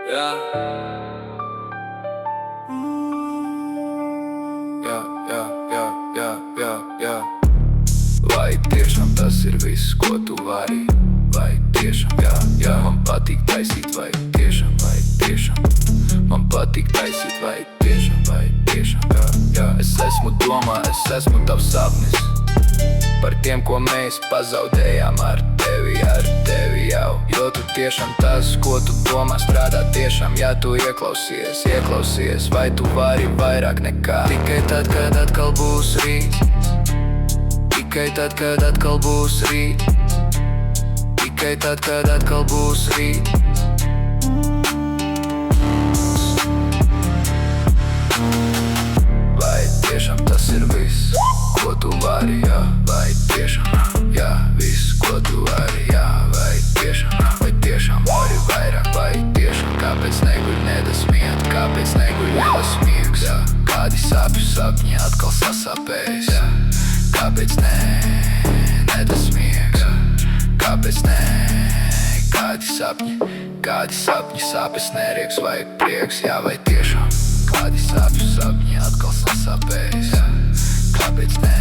Jā. Jā, jā, jā, jā, jā, jā. Vai tiešām tas ir viss, ko tu vari? Vai tiešām, jā, jā. Man patīk taisīt, vai tiešām, man patīk taisīt, vai tiešām, jā, jā. Es esmu domā, es esmu tavs sapnis par tiem, ko mēs pazaudējām ar tevi jau. Jo tu tiešām tas, ko tu domā, strādā tiešām, ja tu ieklausies. Vai tu vari vairāk nekā tikai tad, kad atkal būs rīt. Tikai tad, kad atkal būs rīt. Tikai tad, kad atkal būs rīt. Vai tiešām tas ir viss, ko tu vari, jā? Vai tiešām, jā, viss, ko tu vari, jā? Vai tiešām vari vairāk? Vai tiešām, kāpēc neguļ nedasmiet? Kāpēc neguļ nedasmiegs, jā? Kādi sāpju sapņi atkal sasāpēs, jā? Kāpēc nedasmiegs, jā? Kāpēc ne? Kādi sapņi sāpes nerieks vai prieks, jā? Vai tiešām, kādi sāpju sapņi atkal sasāpēs, jā? Kāpēc ne?